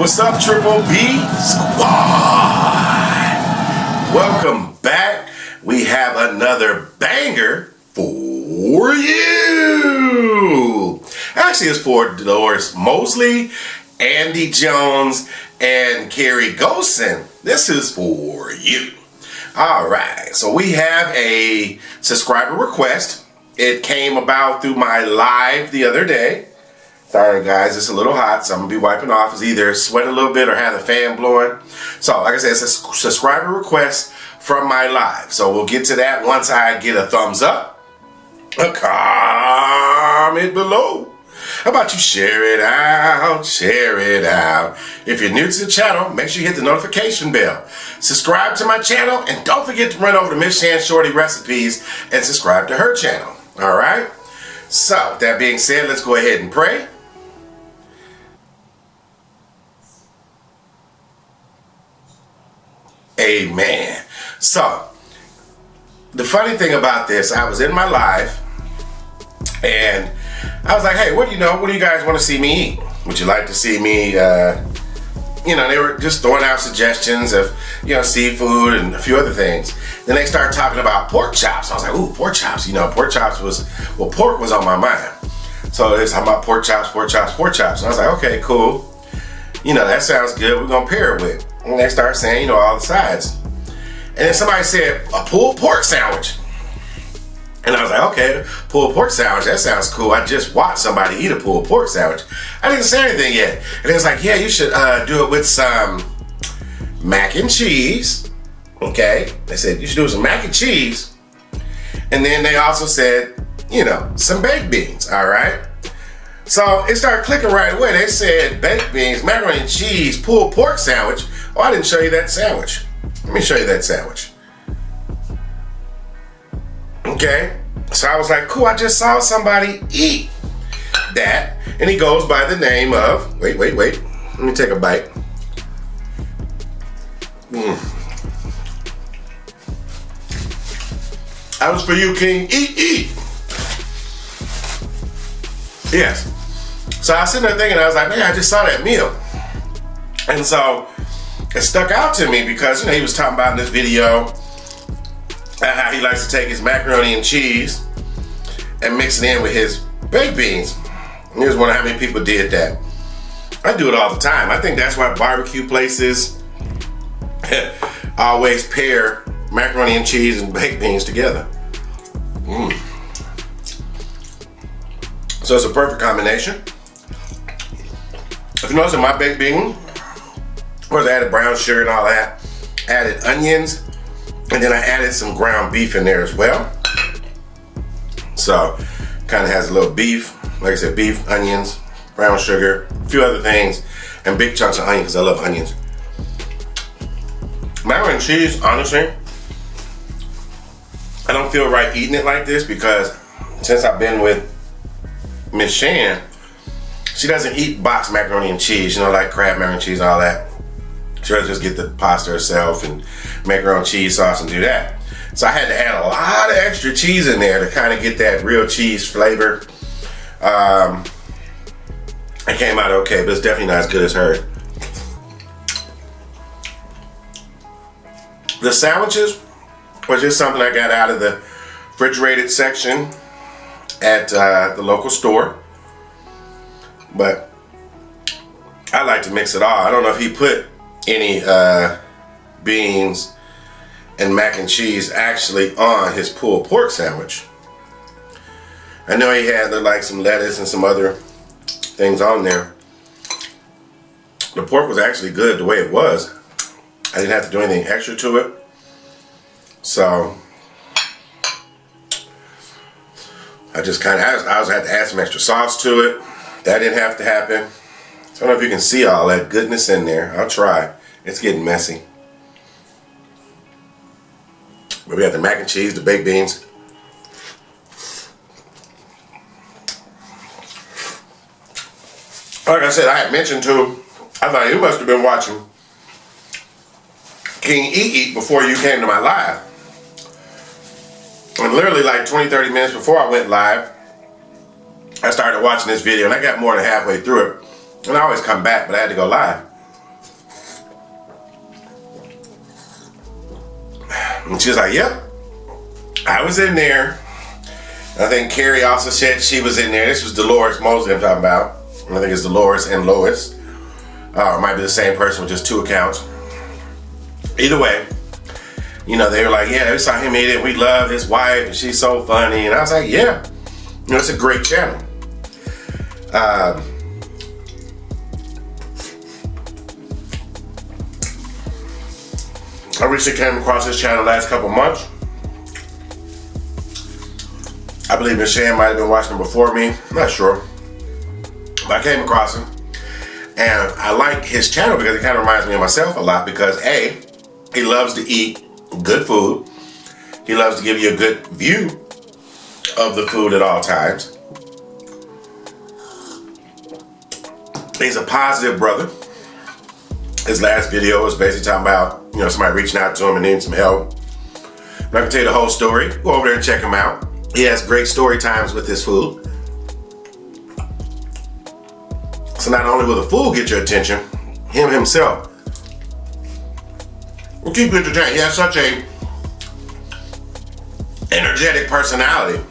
What's up, Triple B Squad? Welcome back. We have another banger for you. Actually, it's for Dolores Mosley, Andy Jones, and Carrie Golson. This is for you. All right, so we have a subscriber request. It came about through my live the other day. Sorry guys, it's a little hot, so I'm gonna be wiping off. It's either sweat a little bit or have the fan blowing. So like I said, it's a subscriber request from my live. So we'll get to that once I get a thumbs up, a comment below. How about you share it out, share it out. If you're new to the channel, make sure you hit the notification bell. Subscribe to my channel, and don't forget to run over to Miss sShortyRecipes and subscribe to her channel. All right? So, with that being said, let's go ahead and pray. Amen. So, the funny thing about this, I was in my live, and I was like, hey, what do you guys want to see me eat? Would you like to see me, they were just throwing out suggestions of, seafood and a few other things. Then they started talking about pork chops. I was like, ooh, pork chops. Pork chops pork was on my mind. So it's talking about pork chops, pork chops, pork chops. And I was like, okay, cool. That sounds good. We're going to pair it with. And they started saying, all the sides. And then somebody said, a pulled pork sandwich. And I was like, okay, pulled pork sandwich, that sounds cool. I just watched somebody eat a pulled pork sandwich. I didn't say anything yet. And it was like, yeah, you should do it with some mac and cheese. Okay? They said, you should do it with some mac and cheese. And then they also said, some baked beans, all right? So it started clicking right away. They said baked beans, macaroni and cheese, pulled pork sandwich. Oh, I didn't show you that sandwich. Let me show you that sandwich. Okay, so I was like, cool, I just saw somebody eat that, and he goes by the name of, wait, let me take a bite. That was for you, King. Eat. Yes. So I was sitting there thinking, I was like, man, I just saw that meal. And so it stuck out to me because, he was talking about in this video how he likes to take his macaroni and cheese and mix it in with his baked beans. And he was wondering how many people did that. I do it all the time. I think that's why barbecue places always pair macaroni and cheese and baked beans together. So it's a perfect combination. If you notice in my baked bean, of course I added brown sugar and all that, added onions, and then I added some ground beef in there as well. So, kind of has a little beef, like I said, beef, onions, brown sugar, a few other things, and big chunks of onion because I love onions. Macaroni and cheese, honestly, I don't feel right eating it like this because since I've been with Miss Shan, she doesn't eat boxed macaroni and cheese, like crab macaroni and cheese and all that. She'll just get the pasta herself and make her own cheese sauce and do that. So I had to add a lot of extra cheese in there to kind of get that real cheese flavor. It came out okay, but it's definitely not as good as hers. The sandwiches was just something I got out of the refrigerated section at the local store. But I like to mix it all. I don't know if he put any beans and mac and cheese actually on his pulled pork sandwich. I know he had like some lettuce and some other things on there. The pork was actually good the way it was. I didn't have to do anything extra to it. So I just I also had to add some extra sauce to it. That didn't have to happen. I don't know if you can see all that goodness in there. I'll try. It's getting messy. But we got the mac and cheese, the baked beans. Like I said, I had mentioned to him, I thought you must have been watching KinggEATEAT before you came to my live. And literally like 20-30 minutes before I went live, I started watching this video and I got more than halfway through it. And I always come back, but I had to go live. And she was like, yep, I was in there. I think Carrie also said she was in there. This was Dolores Mosley I'm talking about. I think it's Dolores and Lois. It might be the same person with just 2 accounts. Either way, you know, they were like, yeah, we saw him eat it. We love his wife and she's so funny. And I was like, yeah, you know, it's a great channel. I recently came across this channel last couple months. I believe Miss Shan might have been watching him before me. I'm not sure. But I came across him. And I like his channel because it kind of reminds me of myself a lot because A, he loves to eat good food. He loves to give you a good view of the food at all times. He's a positive brother. His last video was basically talking about, you know, somebody reaching out to him and needing some help. I'm not gonna tell you the whole story. Go over there and check him out. He has great story times with his food. So not only will the food get your attention, him himself will keep you entertained. He has such a energetic personality.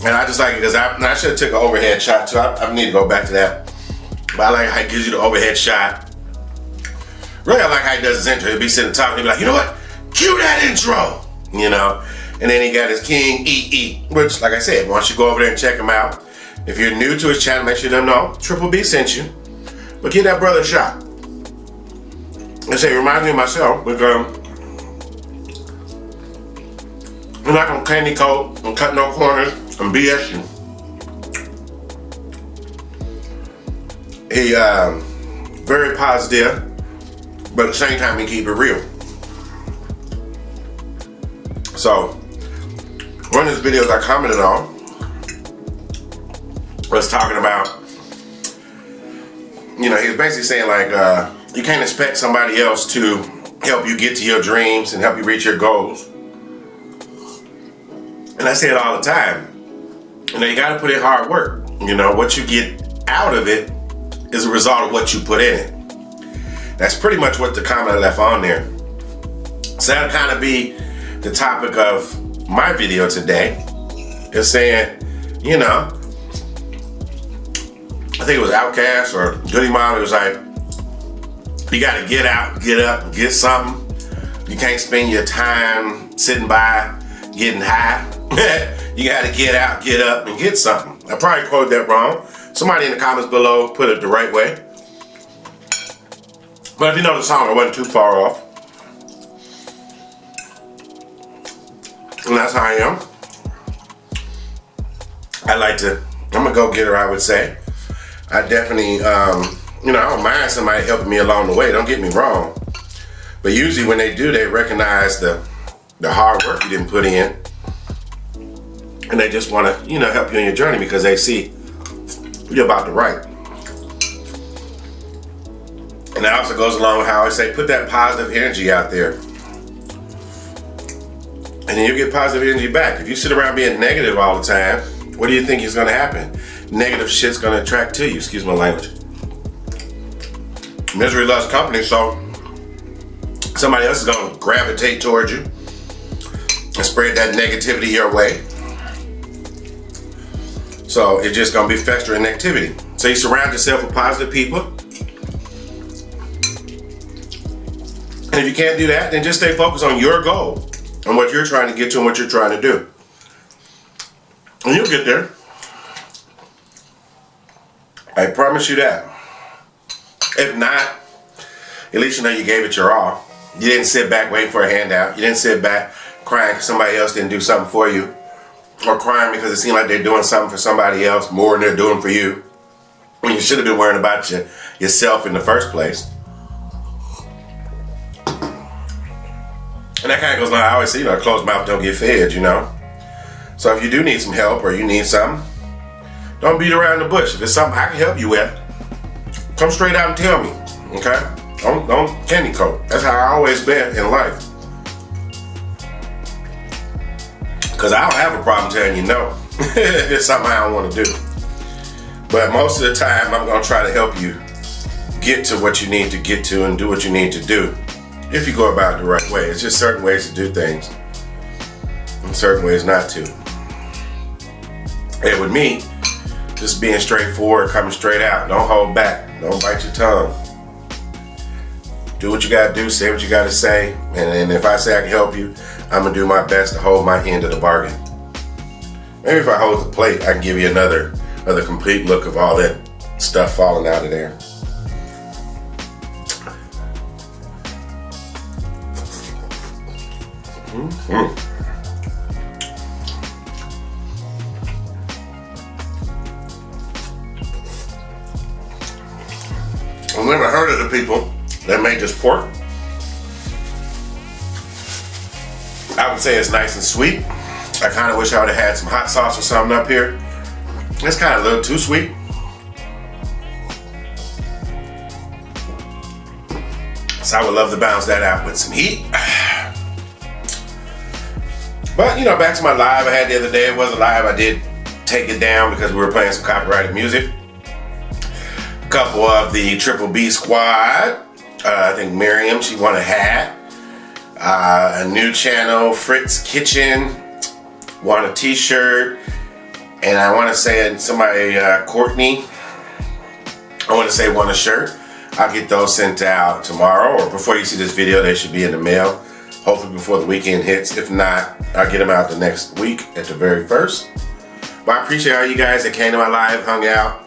And I just like it because I should have took an overhead shot too. I need to go back to that. But I like how he gives you the overhead shot. Really, I like how he does his intro. He'll be sitting talking, he'll be like, you know what? Cue that intro, you know? And then he got his KinggEATEAT, which, like I said, once you go over there and check him out, if you're new to his channel, make sure you know Triple B sent you. But give that brother a shot. I say, it reminds me of myself, because I'm not gonna candy coat and cut no corners and BS you. He very positive, but at the same time he keep it real. So one of his videos I commented on was talking about, you know, he was basically saying like, you can't expect somebody else to help you get to your dreams and help you reach your goals. And I say it all the time. You know, you gotta put in hard work. You know, what you get out of it is a result of what you put in it. That's pretty much what the comment I left on there. So that'll kind of be the topic of my video today. Is saying, you know, I think it was Outcast or Goody Mom. It was like, you gotta get out, get up, and get something. You can't spend your time sitting by getting high. You gotta get out, get up, and get something. I probably quoted that wrong. Somebody in the comments below put it the right way. But if you know the song, I wasn't too far off. And that's how I am. I'm a go-getter, I would say. I definitely, you know, I don't mind somebody helping me along the way, don't get me wrong. But usually when they do, they recognize the hard work you didn't put in. And they just want to, you know, help you on your journey because they see you're about to right. And that also goes along with how I say, put that positive energy out there. And then you get positive energy back. If you sit around being negative all the time, what do you think is going to happen? Negative shit's going to attract to you. Excuse my language. Misery loves company, so somebody else is going to gravitate towards you and spread that negativity your way. So it's just going to be festering negativity. So you surround yourself with positive people. And if you can't do that, then just stay focused on your goal and what you're trying to get to and what you're trying to do. And you'll get there. I promise you that. If not, at least you know you gave it your all. You didn't sit back waiting for a handout. You didn't sit back crying because somebody else didn't do something for you. Or crying because it seemed like they're doing something for somebody else more than they're doing for you. When you should have been worrying about yourself in the first place. And that kind of goes like I always say, you know, a closed mouth don't get fed, you know. So if you do need some help or you need something, don't beat around the bush. If it's something I can help you with, come straight out and tell me, okay? Don't candy coat. That's how I always been in life. Because I don't have a problem telling you no. If it's something I don't want to do. But most of the time, I'm going to try to help you get to what you need to get to and do what you need to do. if you go about it the right way. It's just certain ways to do things and certain ways not to. And with me, just being straightforward, coming straight out. Don't hold back. Don't bite your tongue. Do what you gotta do, say what you gotta say, and if I say I can help you, I'm gonna do my best to hold my end of the bargain. Maybe if I hold the plate, I can give you another complete look of all that stuff falling out of there. I've never heard of the people that made this pork. I would say it's nice and sweet. I kind of wish I would have had some hot sauce or something up here. It's kind of a little too sweet. So I would love to balance that out with some heat. But, you know, back to my live I had the other day. It wasn't live. I did take it down because we were playing some copyrighted music. A couple of the Triple B squad. I think Miriam, she won a hat. A new channel, Fritz Kitchen, won a t-shirt. And I want to say somebody, Courtney, I want to say won a shirt. I'll get those sent out tomorrow, or before you see this video, they should be in the mail. Hopefully before the weekend hits. If not, I'll get them out the next week at the very first. But I appreciate all you guys that came to my live, hung out,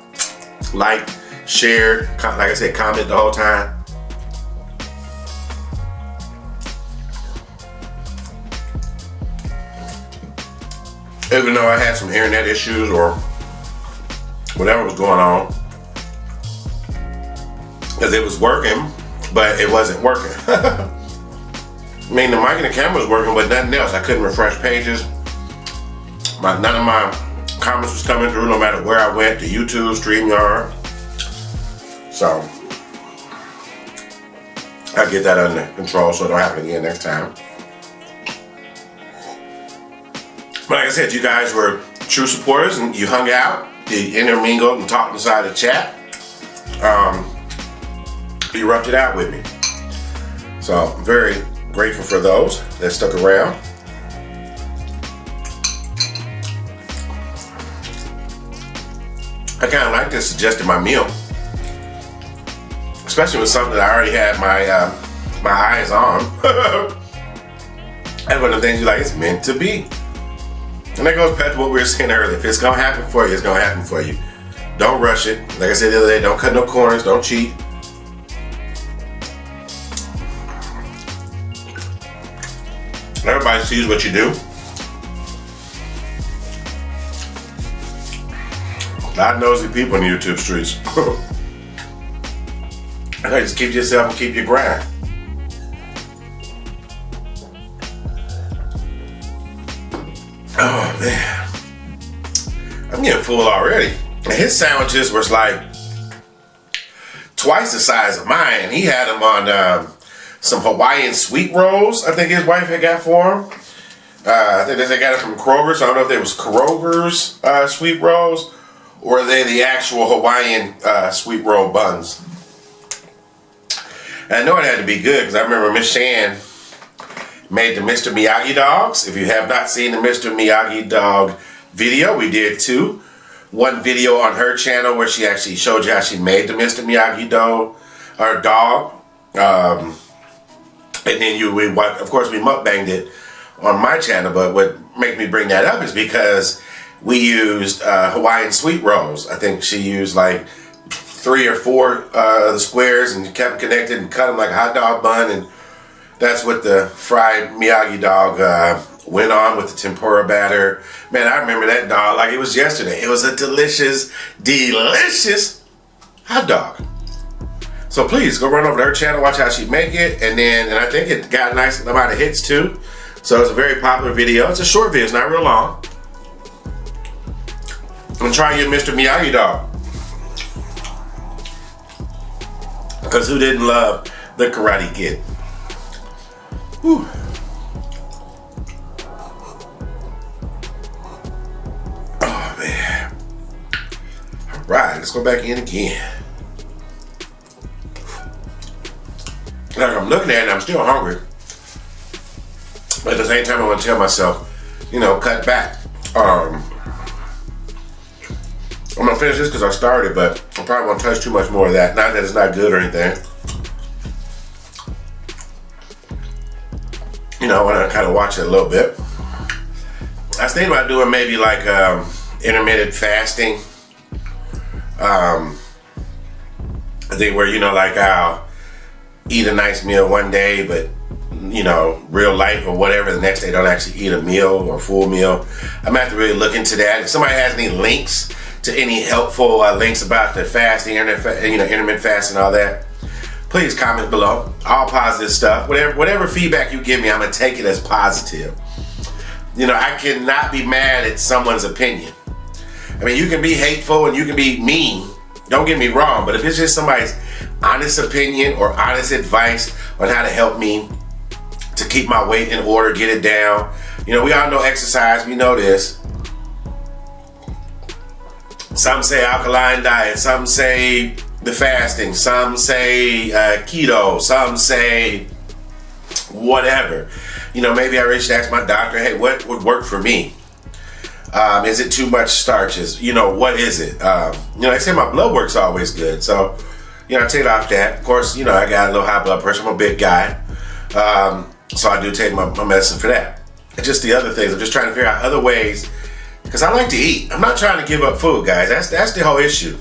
liked, shared, like I said, comment the whole time. Even though I had some internet issues or whatever was going on, because it was working, but it wasn't working. I mean, the mic and the camera was working, but nothing else. I couldn't refresh pages. None of my comments was coming through, no matter where I went, to YouTube, StreamYard. So I'll get that under control so it don't happen again next time. But like I said, you guys were true supporters and you hung out, you intermingled and talked inside the chat. You roughed it out with me. So I'm very grateful for those that stuck around. I kind of like this suggested my meal, especially with something that I already had my eyes on. That's one of the things you like, it's meant to be. And that goes back to what we were saying earlier. If it's gonna happen for you, it's gonna happen for you. Don't rush it. Like I said the other day, don't cut no corners, don't cheat. Everybody sees what you do. A lot of nosy people in the YouTube streets. Just keep yourself and keep your grind. Oh man, I'm getting full already. And his sandwiches was like twice the size of mine. He had them on some Hawaiian sweet rolls, I think his wife had got for him. I think they got it from Kroger's. I don't know if they was Kroger's sweet rolls or they the actual Hawaiian sweet roll buns. And I know it had to be good because I remember Miss Shan made the Mr. Miyagi dogs. If you have not seen the Mr. Miyagi dog video, we did two. One video on her channel where she actually showed you how she made the Mr. Miyagi dog. And then of course we mukbanged it on my channel, but what makes me bring that up is because we used Hawaiian sweet rolls. I think she used like 3 or 4 of the squares and kept connected and cut them like a hot dog bun, and that's what the fried Miyagi dog went on with the tempura batter. Man, I remember that dog like it was yesterday. It was a delicious, delicious hot dog. So please go run over to her channel, watch how she make it, and I think it got a nice amount of hits too. So it's a very popular video. It's a short video, it's not real long. And try your Mr. Miyagi dog. Because who didn't love the Karate Kid? Whew. Oh man. All right, let's go back in again. Like I'm looking at it, I'm still hungry. But at the same time, I want to tell myself, you know, cut back. I'm gonna finish this because I started, but I probably won't touch too much more of that. Not that it's not good or anything. You know, I want to kind of watch it a little bit. I was thinking about doing maybe like intermittent fasting. I think where, you know, like I'll eat a nice meal one day, but you know, real light or whatever, the next day don't actually eat a meal or full meal. I'm gonna have to really look into that. If somebody has any links to any helpful links about the fasting, intermittent fasting and all that, please comment below. All positive stuff. Whatever feedback you give me, I'm gonna take it as positive. You know, I cannot be mad at someone's opinion. I mean, you can be hateful and you can be mean. Don't get me wrong, but if it's just somebody's honest opinion or honest advice on how to help me to keep my weight in order, get it down. You know, we all know exercise, we know this. Some say alkaline diet, some say the fasting, some say keto, some say whatever. You know, maybe I should ask my doctor, hey, what would work for me? Is it too much starches? You know, what is it? You know, they say my blood work's always good. So, you know, I take it off that. Of course, you know, I got a little high blood pressure. I'm a big guy. So I do take my medicine for that. And just the other things, I'm just trying to figure out other ways, because I like to eat. I'm not trying to give up food, guys. That's the whole issue.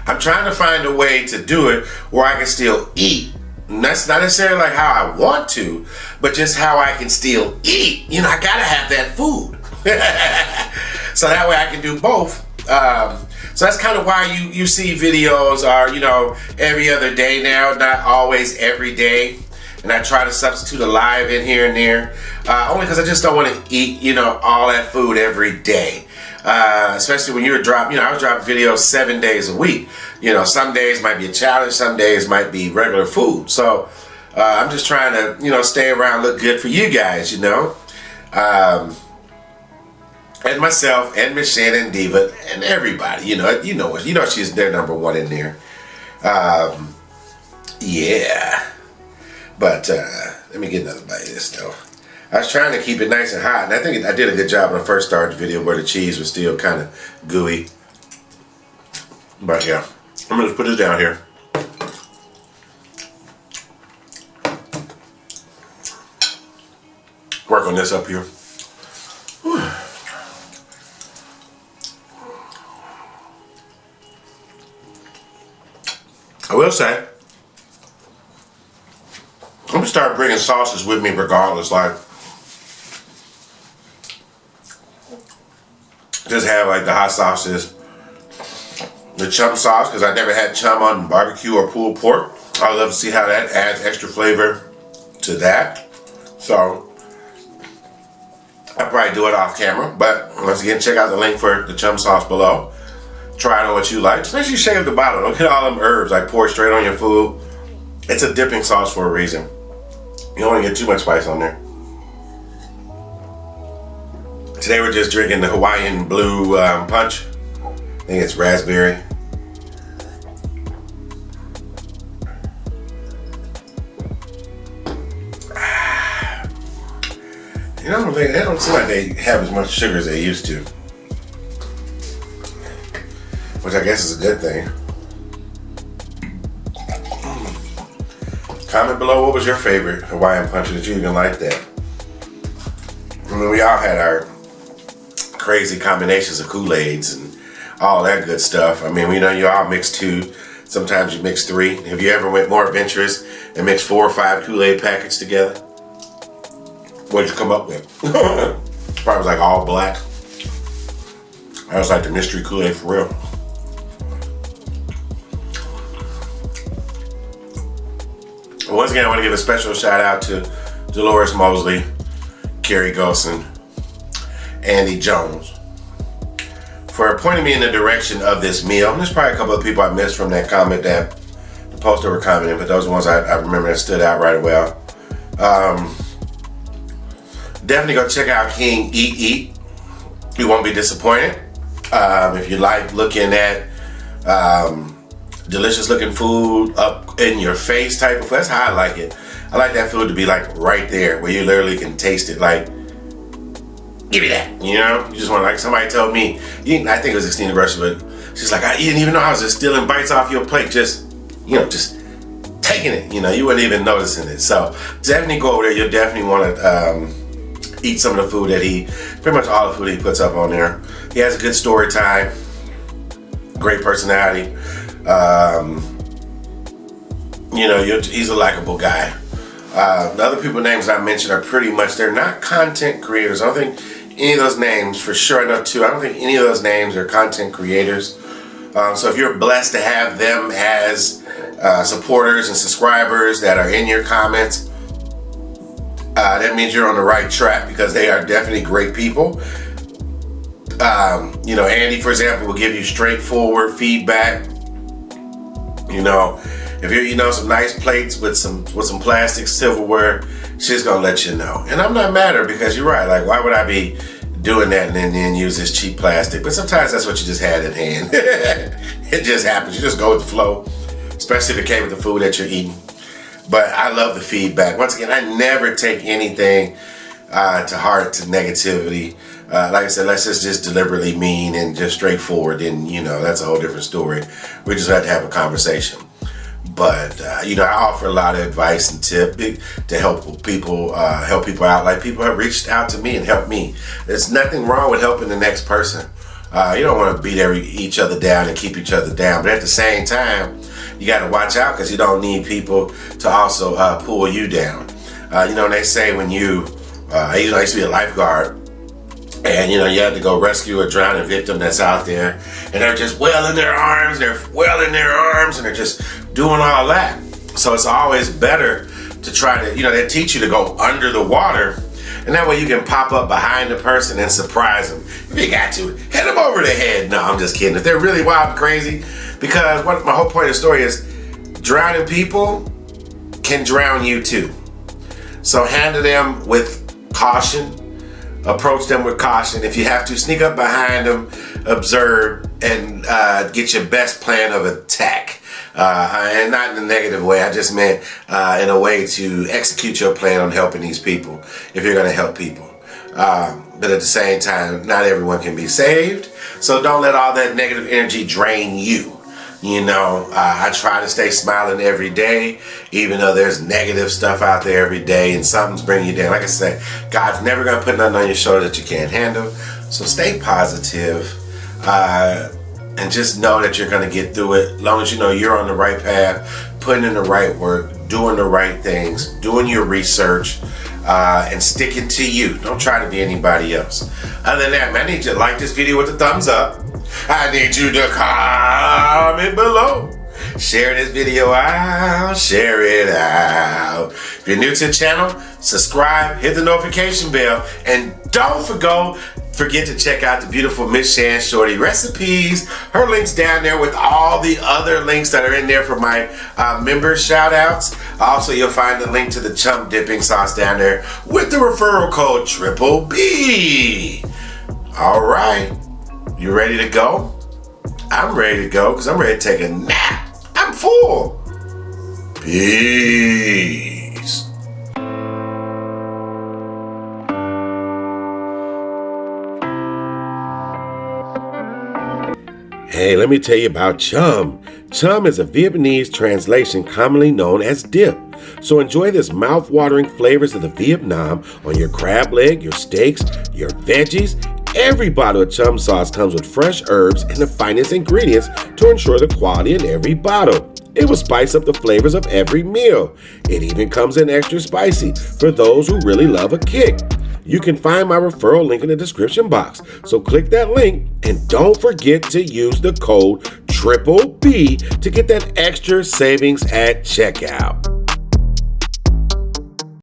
I'm trying to find a way to do it where I can still eat. And that's not necessarily like how I want to, but just how I can still eat. You know, I gotta have that food. So that way I can do both. So that's kind of why you see videos are, you know, every other day now, not always every day. And I try to substitute a live in here and there, only because I just don't want to eat, you know, all that food every day. Especially when you're dropping, you know, I was dropping videos 7 days a week. You know, some days might be a challenge, some days might be regular food. So I'm just trying to, you know, stay around, look good for you guys, you know. And myself and Miss Shannon Diva and everybody, you know she's their number one in there. Yeah. But let me get another bite of this though. I was trying to keep it nice and hot, and I think I did a good job when I first started the video where the cheese was still kind of gooey. But yeah, I'm gonna just put this down here. Work on this up here. Whew. I will say, I'm gonna start bringing sauces with me regardless, like just have like the hot sauces, the chum sauce, because I never had chum on barbecue or pulled pork. I love to see how that adds extra flavor to that. So I'll probably do it off camera, but once again, check out the link for the chum sauce below. Try it on what you like. Just make sure you shake up the bottom. Don't get all them herbs like pour straight on your food. It's a dipping sauce for a reason. You don't want to get too much spice on there. Today we're just drinking the Hawaiian blue punch. I think it's raspberry. You know, they don't seem like they have as much sugar as they used to. Which I guess is a good thing. Comment below what was your favorite Hawaiian punch that you even liked that. I mean, we all had our crazy combinations of Kool-Aids and all that good stuff. I mean, we know you all mix 2. Sometimes you mix 3. Have you ever went more adventurous and mixed 4 or 5 Kool-Aid packets together? What did you come up with? Probably was like all black. That was like the mystery Kool-Aid for real. Once again, I want to give a special shout out to Dolores Mosley, Carrie Golson, Andy Jones for pointing me in the direction of this meal. And there's probably a couple of people I missed from that comment, that the post that were commenting, but those are the ones I remember that stood out right well. Definitely go check out KinggEATEAT. You won't be disappointed. If you like looking at delicious looking food up in your face type of food. That's how I like it. I like that food to be like right there where you literally can taste it. Like, give me that, you know? You just want, like somebody told me, I think it was Christina Rush, but she's like, you didn't even know I was just stealing bites off your plate, just taking it, you wouldn't even noticing it. So definitely go over there. You'll definitely want to eat some of the food that pretty much all the food he puts up on there. He has a good story time, great personality. He's a likable guy. The other people's names I mentioned are pretty much, they're not content creators. I don't think any of those names, for sure I know two, I don't think any of those names are content creators. So if you're blessed to have them as supporters and subscribers that are in your comments, that means you're on the right track, because they are definitely great people. Andy, for example, will give you straightforward feedback. If you're eating on some nice plates with some plastic silverware, she's gonna let you know. And I'm not mad at her, because you're right. Like, why would I be doing that and then use this cheap plastic? But sometimes that's what you just had in hand. It just happens. You just go with the flow, especially if it came with the food that you're eating. But I love the feedback. Once again, I never take anything to heart, to negativity. Like I said, let's just deliberately mean and just straightforward, and that's a whole different story. We just have to have a conversation. But I offer a lot of advice and tip to help people out. Like, people have reached out to me and helped me. There's nothing wrong with helping the next person. You don't want to beat each other down and keep each other down, but at the same time, you got to watch out, because you don't need people to also pull you down. They say when I used to be a lifeguard, and you had to go rescue a drowning victim that's out there, and they're just wailing their arms, and they're just doing all that. So it's always better to try to, they teach you to go under the water, and that way you can pop up behind the person and surprise them. If you got to, hit them over the head. No, I'm just kidding. If they're really wild and crazy, because my whole point of the story is, drowning people can drown you too. So handle them with caution. Approach them with caution. If you have to, sneak up behind them, observe, and get your best plan of attack. And not in a negative way. I just meant in a way to execute your plan on helping these people, if you're going to help people. But at the same time, not everyone can be saved. So don't let all that negative energy drain you. I try to stay smiling every day, even though there's negative stuff out there every day and something's bringing you down. Like I said, God's never going to put nothing on your shoulder that you can't handle. So stay positive, and just know that you're going to get through it, as long as you know you're on the right path, putting in the right work, doing the right things, doing your research, and sticking to you. Don't try to be anybody else. Other than that, man, I need you to like this video with a thumbs up. I need you to comment below. Share this video out. Share it out. If you're new to the channel, subscribe, hit the notification bell, and don't forget to check out the beautiful Miss Shan Shorty Recipes. Her link's down there with all the other links that are in there for my members shout outs. Also, you'll find the link to the chum dipping sauce down there with the referral code BBQ. All right. You ready to go? I'm ready to go, because I'm ready to take a nap. I'm full. Peace. Hey, let me tell you about chum. Chum is a Vietnamese translation commonly known as dip. So enjoy this mouth-watering flavors of the Vietnam on your crab leg, your steaks, your veggies. Every bottle of chum sauce comes with fresh herbs and the finest ingredients to ensure the quality in every bottle. It will spice up the flavors of every meal. It even comes in extra spicy for those who really love a kick. You can find my referral link in the description box. So click that link, and don't forget to use the code BBQ to get that extra savings at checkout.